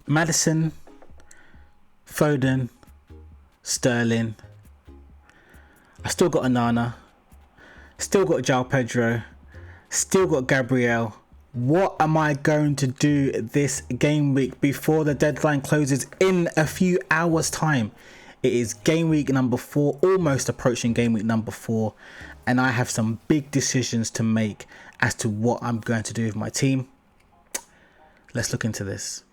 Maddison, Foden, Sterling. I still got Onana. Still got João Pedro. Still got Gabriel. What am I going to do this game week before the deadline closes in a few hours time? It is game week number 4, almost approaching game week number 4, and I have some big decisions to make as to what I'm going to do with my team. Let's look into this.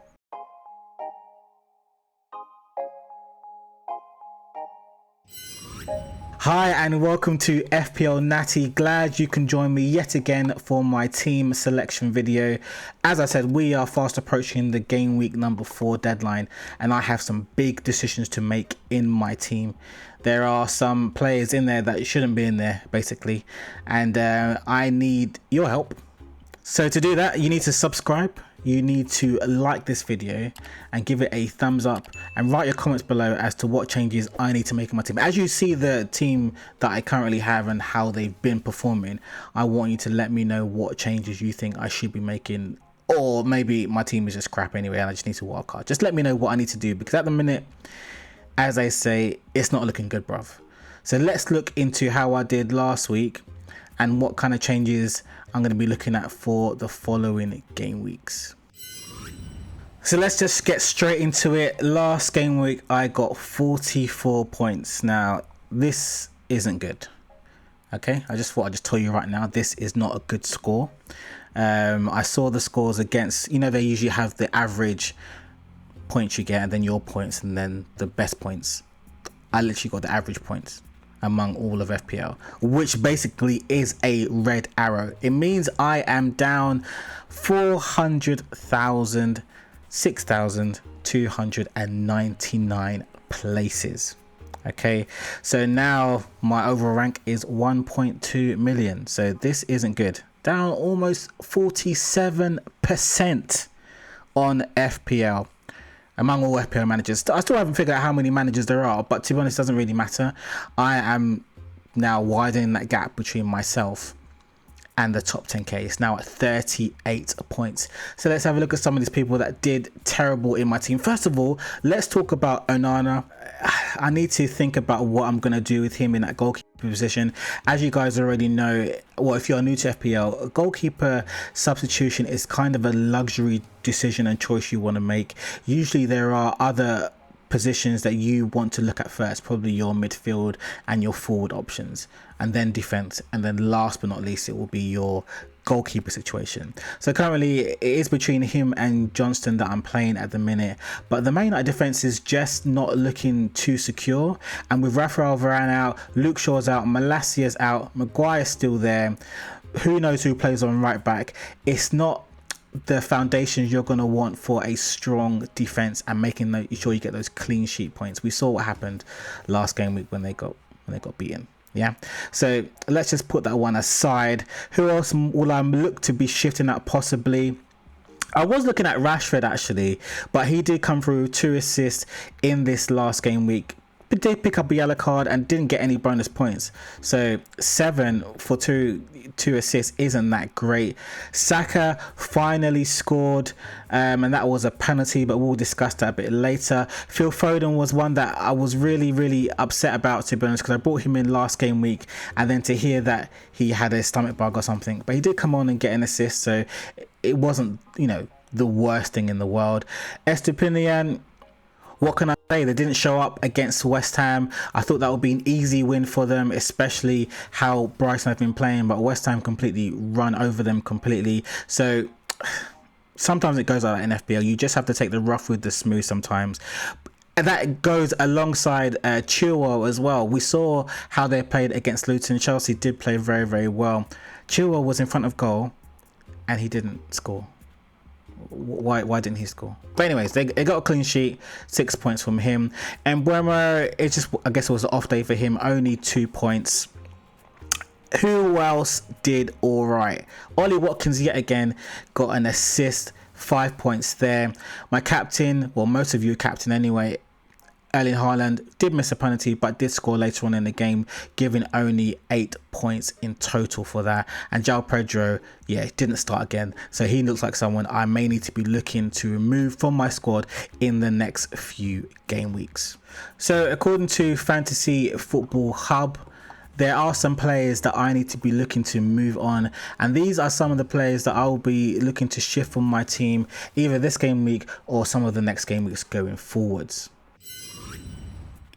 Hi and welcome to FPL Natty. Glad you can join me yet again for my team selection video. As I said, we are fast approaching the game week number 4 deadline and I have some big decisions to make in my team. There are some players in there that shouldn't be in there basically, and I need your help. So to do that, you need to subscribe. You need to like this video and give it a thumbs up and write your comments below as to what changes I need to make in my team. As you see the team that I currently have and how they've been performing, I want you to let me know what changes you think I should be making, or maybe my team is just crap anyway and I just need to work hard. Just let me know what I need to do, because at the minute, as I say, it's not looking good, bruv. So let's look into how I did last week and what kind of changes I'm going to be looking at for the following game weeks. So let's just get straight into it. Last game week I got 44 points. Now this isn't good. Okay, I just thought I'd just tell you right now, this is not a good score. I saw the scores against, you know, they usually have the average points you get and then your points and then the best points. I literally got the average points among all of FPL, which basically is a red arrow. It means I am down 400,000, 6,299 places. Okay, so now my overall rank is 1.2 million. So this isn't good. Down almost 47% on FPL. Among all FPL managers. I still haven't figured out how many managers there are, but to be honest, it doesn't really matter. I am now widening that gap between myself and the top 10k. It's now at 38 points. So let's have a look at some of these people that did terrible in my team. First of all, let's talk about Onana. I need to think about what I'm going to do with him in that goalkeeper position. As you guys already know, well, if you're new to FPL, a goalkeeper substitution is kind of a luxury decision and choice you want to make. Usually there are other positions that you want to look at first, probably your midfield and your forward options, and then defense, and then last but not least it will be your goalkeeper situation. So currently it is between him and Johnston that I'm playing at the minute, but the main defense is just not looking too secure, and with Rafael Varane out, Luke Shaw's out, Malacia's out, Maguire's still there, who knows who plays on right back. It's not the foundations you're going to want for a strong defense and making sure you get those clean sheet points. We saw what happened last game week when they got beaten. Yeah, so let's just put that one aside. Who else will I look to be shifting out possibly? I was looking at Rashford actually, but he did come through 2 assists in this last game week. But did pick up a yellow card and didn't get any bonus points. So 7 for two assists isn't that great. Saka finally scored, and that was a penalty, but we'll discuss that a bit later. Phil Foden was one that I was really upset about, to be honest, because I brought him in last game week, and then to hear that he had a stomach bug or something, but he did come on and get an assist, so it wasn't, you know, the worst thing in the world. Estupinian, what can I say? They didn't show up against West Ham. I thought that would be an easy win for them, especially how Brighton have been playing, but West Ham completely run over them completely. So sometimes it goes like that in FPL. You just have to take the rough with the smooth sometimes. And that goes alongside Chilwell as well. We saw how they played against Luton. Chelsea did play very well. Chilwell was in front of goal and he didn't score. Why didn't he score? But anyways, they got a clean sheet, 6 points from him. And Bremer, it just, I guess it was an off day for him, only 2 points. Who else did all right? Ollie Watkins yet again got an assist, 5 points there. My captain, well, most of you captain anyway, Erling Haaland did miss a penalty but did score later on in the game, giving only 8 points in total for that. And João Pedro, yeah, didn't start again, so he looks like someone I may need to be looking to remove from my squad in the next few game weeks. So according to Fantasy Football Hub, there are some players that I need to be looking to move on, and these are some of the players that I will be looking to shift from my team either this game week or some of the next game weeks going forwards.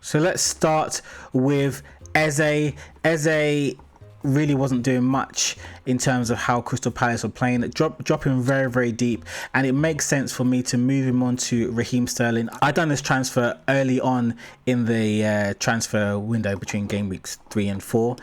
So let's start with Eze. Eze really wasn't doing much in terms of how Crystal Palace were playing, dropping very, very deep, and it makes sense for me to move him on to Raheem Sterling. I done this transfer early on in the transfer window between game weeks 3 and 4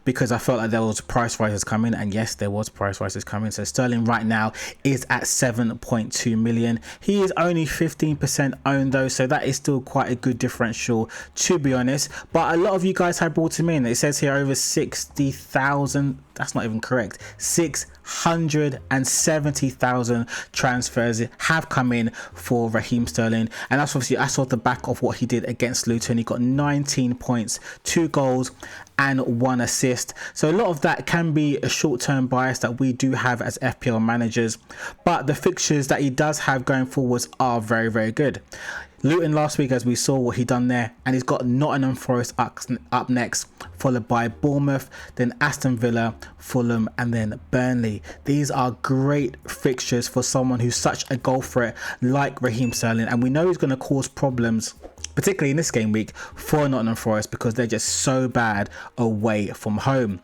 because I felt like there was price rises coming, and yes, there was price rises coming. So Sterling right now is at 7.2 million. He is only 15% owned though, so that is still quite a good differential, to be honest. But a lot of you guys have brought him in. It says here over 60,000. That's not even correct. 670,000 transfers have come in for Raheem Sterling, and that's obviously I saw the back of what he did against Luton. He got 19 points, 2 goals and 1 assist. So a lot of that can be a short-term bias that we do have as FPL managers, but the fixtures that he does have going forwards are very, very good. Luton last week, as we saw what he done there, and he's got Nottingham Forest up next, followed by Bournemouth, then Aston Villa, Fulham, and then Burnley. These are great fixtures for someone who's such a goal threat like Raheem Sterling, and we know he's going to cause problems, particularly in this game week, for Nottingham Forest because they're just so bad away from home.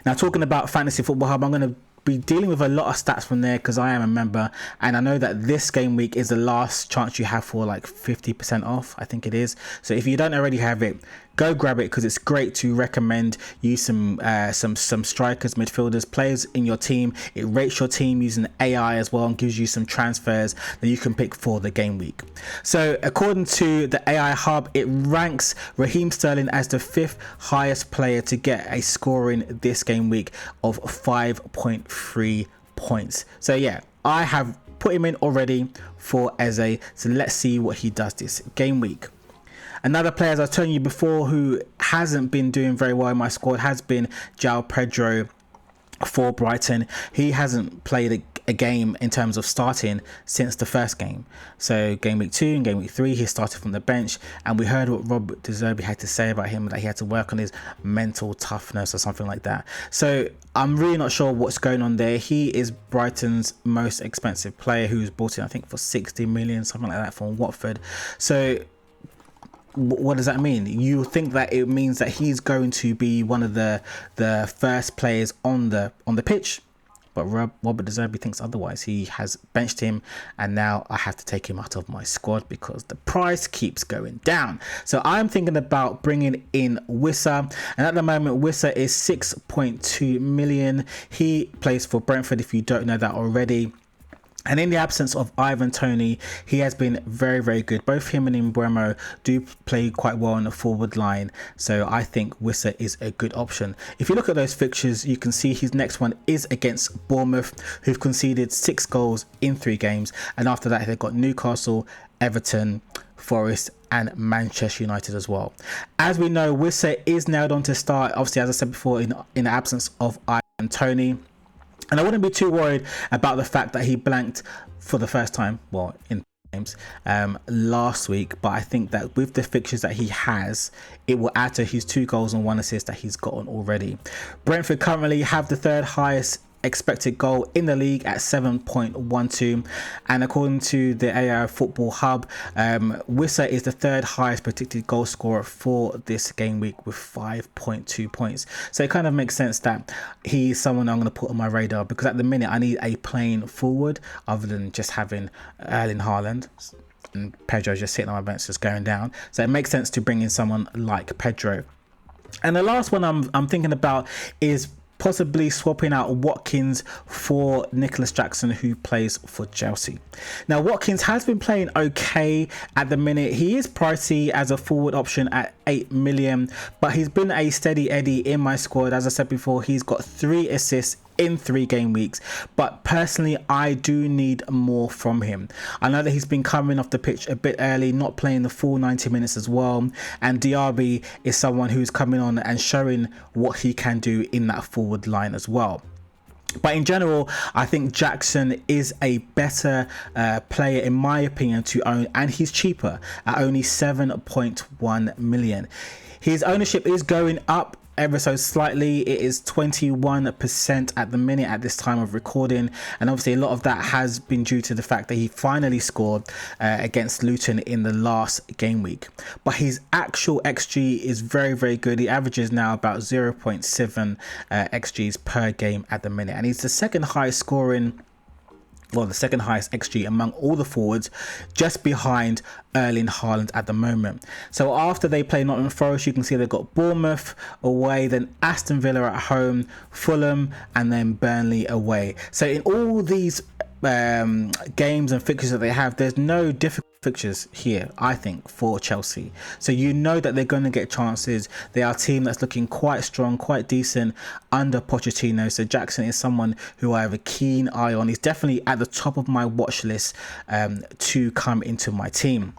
Now, talking about Fantasy Football Hub, I'm going to be dealing with a lot of stats from there because I am a member, and I know that this game week is the last chance you have for like 50% off, I think it is. So if you don't already have it, go grab it because it's great to recommend you some strikers, midfielders, players in your team. It rates your team using AI as well and gives you some transfers that you can pick for the game week. So according to the AI Hub, it ranks Raheem Sterling as the 5th highest player to get a scoring this game week of 5.3 points. So yeah, I have put him in already for Eze, so let's see what he does this game week. Another player, as I was telling you before, who hasn't been doing very well in my squad has been João Pedro for Brighton. He hasn't played a game in terms of starting since the first game. So game week 2 and game week 3, he started from the bench, and we heard what Rob De Zerbi had to say about him, that he had to work on his mental toughness or something like that. So I'm really not sure what's going on there. He is Brighton's most expensive player, who's bought in, I think, for 60 million, something like that, from Watford. So what does that mean? You think that it means that he's going to be one of the first players on the pitch, but Robert De Zerbi thinks otherwise. He has benched him, and now I have to take him out of my squad because the price keeps going down. So I'm thinking about bringing in Wissa, and at the moment Wissa is 6.2 million. He plays for Brentford, if you don't know that already. And in the absence of Ivan Toney, he has been very, very good. Both him and Mbeumo do play quite well on the forward line. So I think Wissa is a good option. If you look at those fixtures, you can see his next one is against Bournemouth, who've conceded 6 goals in 3 games. And after that, they've got Newcastle, Everton, Forest and Manchester United as well. As we know, Wissa is nailed on to start, obviously, as I said before, in the absence of Ivan Toney. And I wouldn't be too worried about the fact that he blanked for the first time, well, in games last week. But I think that with the fixtures that he has, it will add to his 2 goals and 1 assist that he's gotten already. Brentford currently have the 3rd highest expected goal in the league at 7.12, and according to the AI Football Hub, Wissa is the 3rd highest predicted goal scorer for this game week with 5.2 points. So it kind of makes sense that he's someone I'm going to put on my radar, because at the minute I need a playing forward other than just having Erling Haaland, and Pedro just sitting on my bench just going down. So it makes sense to bring in someone like Pedro. And the last one I'm thinking about is possibly swapping out Watkins for Nicholas Jackson, who plays for Chelsea. Now, Watkins has been playing okay at the minute. He is pricey as a forward option at 8 million, but he's been a steady Eddie in my squad. As I said before, he's got 3 assists in 3 game weeks, but personally I do need more from him. I know that he's been coming off the pitch a bit early, not playing the full 90 minutes as well, and Diaby is someone who's coming on and showing what he can do in that forward line as well. But in general, I think Jackson is a better player in my opinion to own, and he's cheaper at only 7.1 million. His ownership is going up ever so slightly. It is 21% at the minute at this time of recording, and obviously a lot of that has been due to the fact that he finally scored against Luton in the last game week. But his actual XG is very, very good. He averages now about 0.7 XGs per game at the minute, and he's the second highest XG among all the forwards, just behind Erling Haaland at the moment. So after they play Nottingham Forest, you can see they've got Bournemouth away, then Aston Villa at home, Fulham, and then Burnley away. So in all these games and fixtures that they have, there's no difficult fixtures here, I think, for Chelsea. So you know that they're going to get chances. They are a team that's looking quite strong, quite decent under Pochettino. So Jackson is someone who I have a keen eye on. He's definitely at the top of my watch list to come into my team.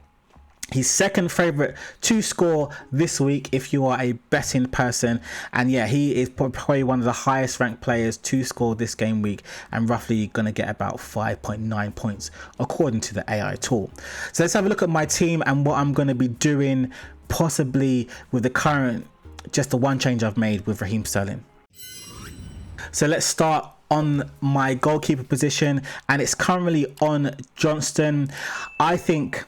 He's second favourite to score this week if you are a betting person, and yeah, he is probably one of the highest ranked players to score this game week, and roughly going to get about 5.9 points according to the AI tool. So let's have a look at my team and what I'm going to be doing, possibly with the current, just the one change I've made with Raheem Sterling. So let's start on my goalkeeper position, and it's currently on Johnston. I think,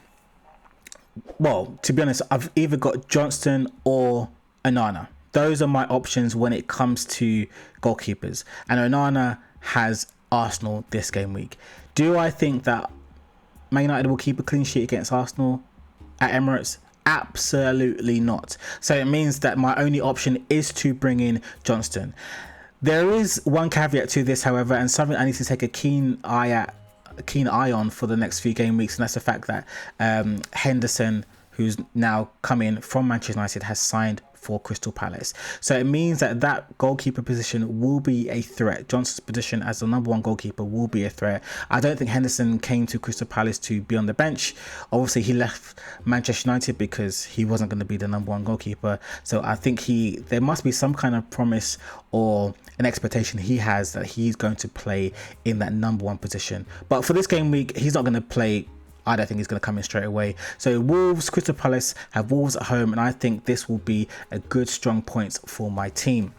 well, to be honest, I've either got Johnston or Onana. Those are my options when it comes to goalkeepers. And Onana has Arsenal this game week. Do I think that Man United will keep a clean sheet against Arsenal at Emirates? Absolutely not. So it means that my only option is to bring in Johnston. There is one caveat to this, however, and something I need to take a keen eye on for the next few game weeks, and that's the fact that Henderson, who's now coming from Manchester United, has signed for Crystal Palace. So it means that that goalkeeper position will be a threat. Johnson's position as the number one goalkeeper will be a threat. I don't think Henderson came to Crystal Palace to be on the bench. Obviously, he left Manchester United because he wasn't going to be the number one goalkeeper. So I think there must be some kind of promise or an expectation he has that he's going to play in that number one position. But for this game week, he's not going to play. I don't think he's going to come in straight away. So Wolves, Crystal Palace have Wolves at home, and I think this will be a good strong points for my team.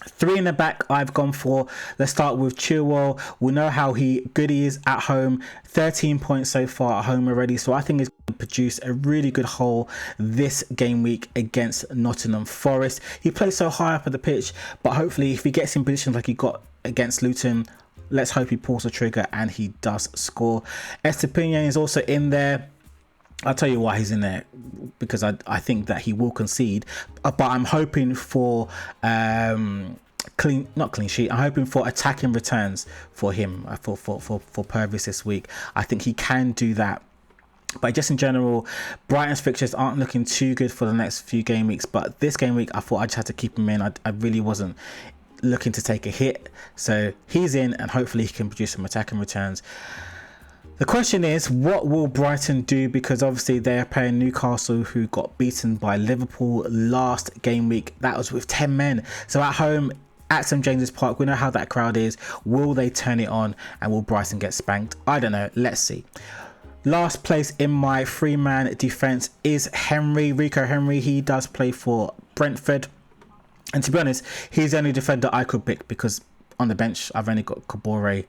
3 in the back I've gone for. Let's start with Chilwell. We know how good he is at home. 13 points so far at home already. So I think he's going to produce a really good haul this game week against Nottingham Forest. He plays so high up at the pitch, but hopefully if he gets in positions like he got against Luton, let's hope he pulls the trigger and he does score. Estepinian is also in there. I'll tell you why he's in there, because I think that he will concede, but I'm hoping for not clean sheet. I'm hoping for attacking returns for him, for Purvis this week. I think he can do that. But just in general, Brighton's fixtures aren't looking too good for the next few game weeks, but this game week I thought I just had to keep him in. I really wasn't looking to take a hit, so he's in, and hopefully he can produce some attacking returns. The question is, what will Brighton do? Because obviously they are playing Newcastle, who got beaten by Liverpool last game week. That was with 10 men. So at home at St James's Park, we know how that crowd is. Will they turn it on, and will Brighton get spanked? I don't know. Let's see. Last place in my 3-man defence is Rico Henry. He does play for Brentford. And to be honest, he's the only defender I could pick, because on the bench I've only got Kabore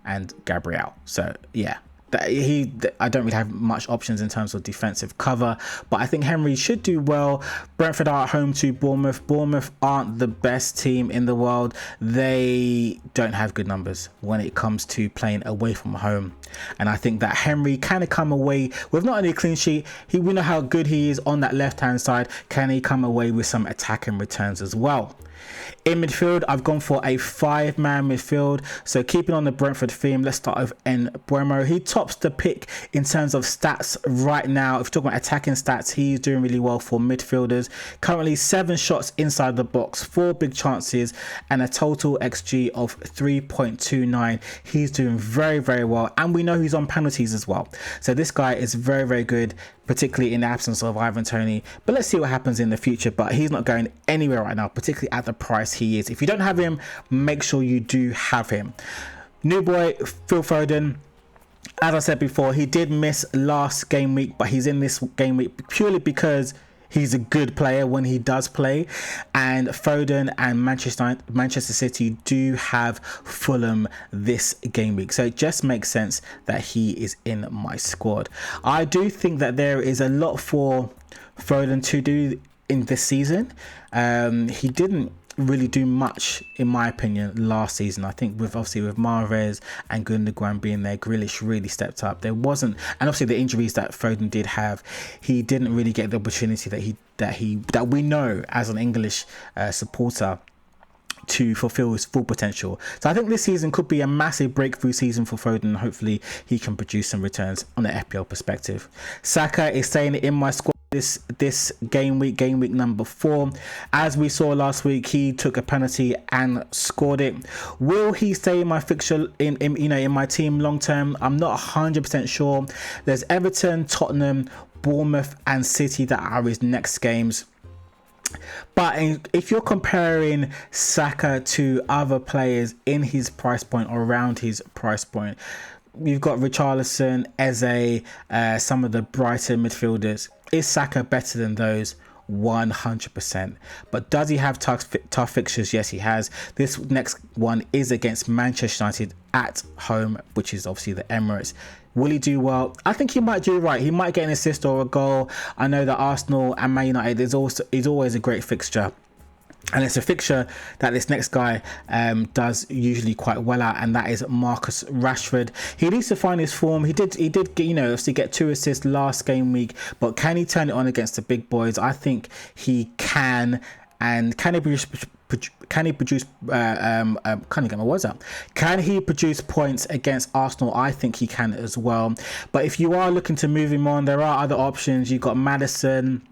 and Gabriel. So yeah, I don't really have much options in terms of defensive cover, but I think Henry should do well. Brentford are at home to Bournemouth. Bournemouth aren't the best team in the world. They don't have good numbers when it comes to playing away from home, and I think that Henry can come away with not only a clean sheet, we know how good he is on that left hand side. Can he come away with some attacking returns as well? In midfield, I've gone for a 5-man midfield. So keeping on the Brentford theme, let's start with Mbeumo. He tops the pick in terms of stats right now. If you're talking about attacking stats, he's doing really well for midfielders. Currently 7 shots inside the box, 4 big chances, and a total XG of 3.29. He's doing very, very well. And we know he's on penalties as well. So this guy is very, very good, particularly in the absence of Ivan Toney. But let's see what happens in the future. But he's not going anywhere right now, particularly at the price he is. If you don't have him, make sure you do have him. New boy Phil Foden, as I said before, he did miss last game week, but he's in this game week purely because he's a good player when he does play. And Foden and Manchester City do have Fulham this game week, so it just makes sense that he is in my squad. I do think that there is a lot for Foden to do in this season. He didn't really do much, in my opinion, last season. I think with Mahrez and Gundogan being there, Grealish really stepped up. There wasn't, and obviously the injuries that Foden did have, he didn't really get the opportunity that we know as an English supporter to fulfill his full potential. So I think this season could be a massive breakthrough season for Foden. Hopefully he can produce some returns on the FPL perspective. Saka is staying in my squad this game week number 4. As we saw last week, he took a penalty and scored it. Will he stay in my fixture in my team long term? I'm not 100% sure. There's Everton, Tottenham, Bournemouth and City that are his next games. But if you're comparing Saka to other players in his price point or around his price point, you've got Richarlison, Eze, some of the Brighton midfielders. Is Saka better than those? 100%. But does he have tough fixtures? Yes, he has. This next one is against Manchester United at home, which is obviously the Emirates. Will he do well? I think he might do right. He might get an assist or a goal. I know that Arsenal and Man United is always a great fixture. And it's a fixture that this next guy does usually quite well at, and that is Marcus Rashford. He needs to find his form. He did obviously get 2 assists last game week, but can he turn it on against the big boys? I think he can. And can he produce points against Arsenal? I think he can as well. But if you are looking to move him on, there are other options. You've got Maddison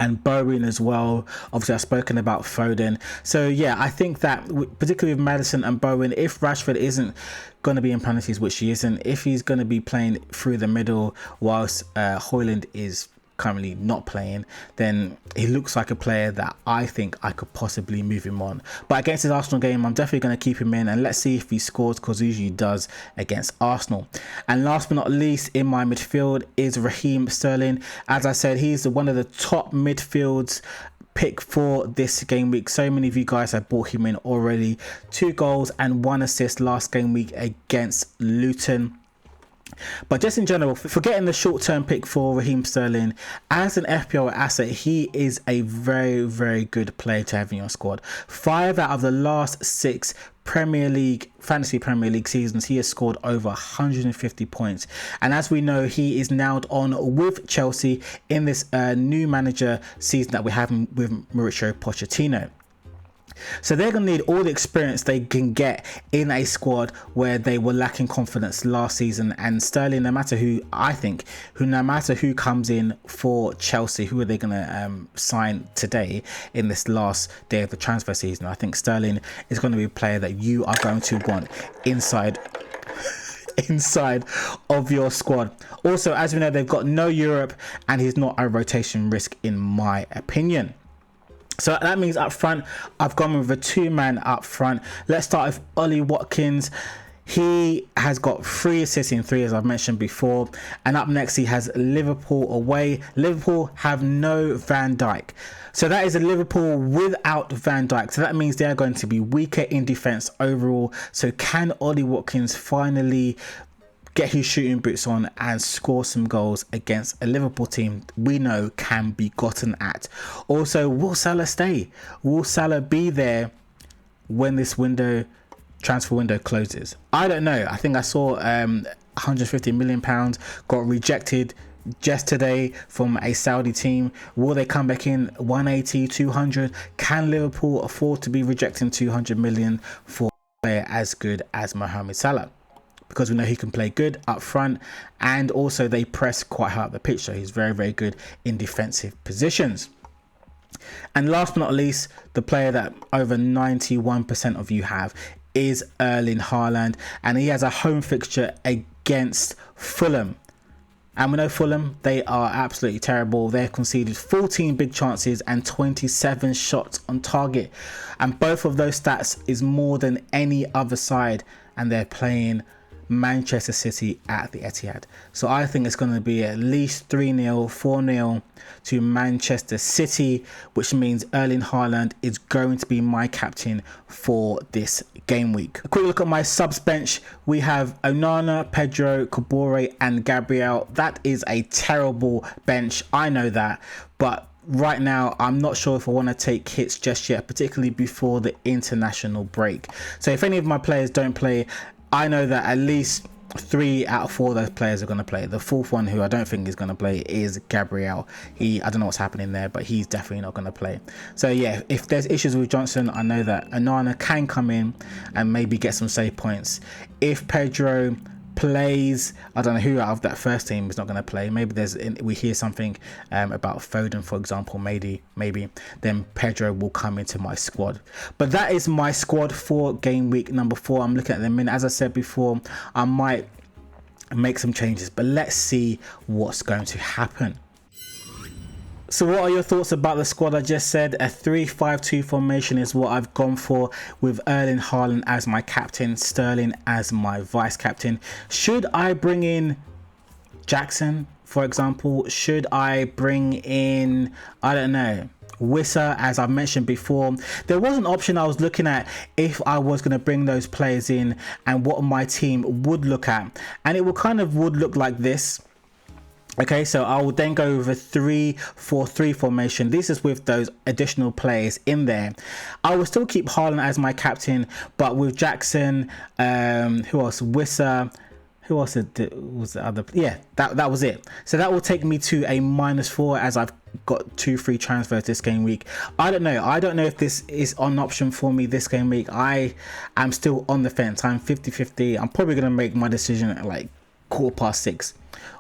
and Bowen as well. Obviously I've spoken about Foden. So yeah, I think that particularly with Maddison and Bowen, if Rashford isn't going to be in penalties, which he isn't, if he's going to be playing through the middle whilst Højlund is currently not playing, then he looks like a player that I think I could possibly move him on. But against his Arsenal game, I'm definitely going to keep him in, and let's see if he scores, because he usually does against Arsenal. And last but not least in my midfield is Raheem Sterling. As I said, he's one of the top midfields pick for this game week. So many of you guys have bought him in already. 2 goals and 1 assist last game week against Luton. But just in general, forgetting the short-term pick for Raheem Sterling, as an FPL asset, he is a very, very good player to have in your squad. 5 out of the last 6 Fantasy Premier League seasons, he has scored over 150 points. And as we know, he is now on with Chelsea in this new manager season that we're having with Mauricio Pochettino. So they're going to need all the experience they can get in a squad where they were lacking confidence last season. And Sterling, no matter who comes in for Chelsea, who are they going to sign today in this last day of the transfer season, I think Sterling is going to be a player that you are going to want inside of your squad. Also, as we know, they've got no Europe and he's not a rotation risk in my opinion. So that means up front, I've gone with a 2-man up front. Let's start with Ollie Watkins. He has got 3 assists in 3, as I've mentioned before. And up next, he has Liverpool away. Liverpool have no Van Dijk. So that is a Liverpool without Van Dijk. So that means they are going to be weaker in defence overall. So can Ollie Watkins finally get his shooting boots on and score some goals against a Liverpool team we know can be gotten at? Also, will Salah stay? Will Salah be there when this transfer window closes? I don't know. I think I saw £150 million got rejected just today from a Saudi team. Will they come back in 180, 200? Can Liverpool afford to be rejecting 200 million for a player as good as Mohamed Salah? Because we know he can play good up front, and also they press quite hard up the pitch, so he's very, very good in defensive positions. And last but not least, the player that over 91% of you have is Erling Haaland, and he has a home fixture against Fulham. And we know Fulham, they are absolutely terrible. They've conceded 14 big chances and 27 shots on target. And both of those stats is more than any other side. And they're playing Manchester City at the Etihad. So I think it's going to be at least 3-0, 4-0 to Manchester City, which means Erling Haaland is going to be my captain for this game week. A quick look at my subs bench. We have Onana, Pedro, Kabore and Gabriel. That is a terrible bench, I know that, but right now I'm not sure if I want to take hits just yet, particularly before the international break. So if any of my players don't play, I know that at least 3 out of 4 of those players are going to play. The fourth one, who I don't think is going to play, is Gabriel. I don't know what's happening there, but he's definitely not going to play. So yeah, if there's issues with Johnson, I know that Onana can come in and maybe get some save points. If Pedro plays, I don't know who out of that first team is not going to play. Maybe we hear something about Foden, for example. Maybe then Pedro will come into my squad. But that is my squad for game week number 4. I'm looking at the minute. As I said before, I might make some changes, but let's see what's going to happen. So what are your thoughts about the squad I just said? A 3-5-2 formation is what I've gone for, with Erling Haaland as my captain, Sterling as my vice captain. Should I bring in Jackson, for example? Should I bring in, I don't know, Wissa, as I've mentioned before? There was an option I was looking at if I was going to bring those players in and what my team would look at, and it would look like this. Okay, so I will then go with a 3-4-3 formation. This is with those additional players in there. I will still keep Haaland as my captain, but with Jackson, who else? Wissa. Who else was the other? Yeah, that was it. So that will take me to a -4, as I've got 2 free transfers this game week. I don't know if this is an option for me this game week. I am still on the fence. I'm 50-50. I'm probably going to make my decision at like 6:15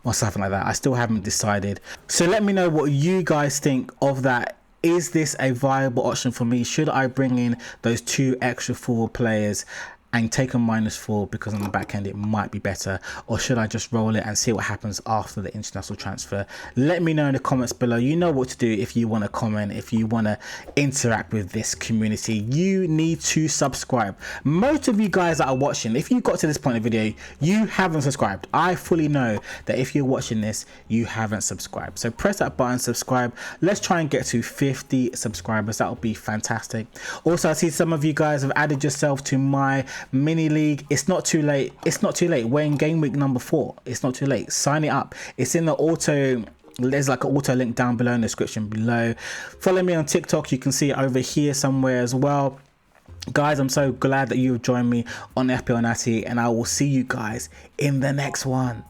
or something like that. I still haven't decided. So let me know what you guys think of that. Is this a viable option for me? Should I bring in those 2 extra forward players and take a -4 because on the back end it might be better, or should I just roll it and see what happens after the international transfer? Let me know in the comments below. You know what to do if you want to comment, if you want to interact with this community. You need to subscribe. Most of you guys that are watching, if you got to this point of the video, you haven't subscribed. I fully know that if you're watching this, you haven't subscribed. So press that button, subscribe. Let's try and get to 50 subscribers. That would be fantastic. Also, I see some of you guys have added yourself to my mini league. It's not too late. It's not too late. We're in game week number 4. It's not too late. Sign it up. It's in the auto. There's like an auto link down below in the description below. Follow me on TikTok. You can see it over here somewhere as well. Guys, I'm so glad that you've joined me on FPL Natty, and I will see you guys in the next one.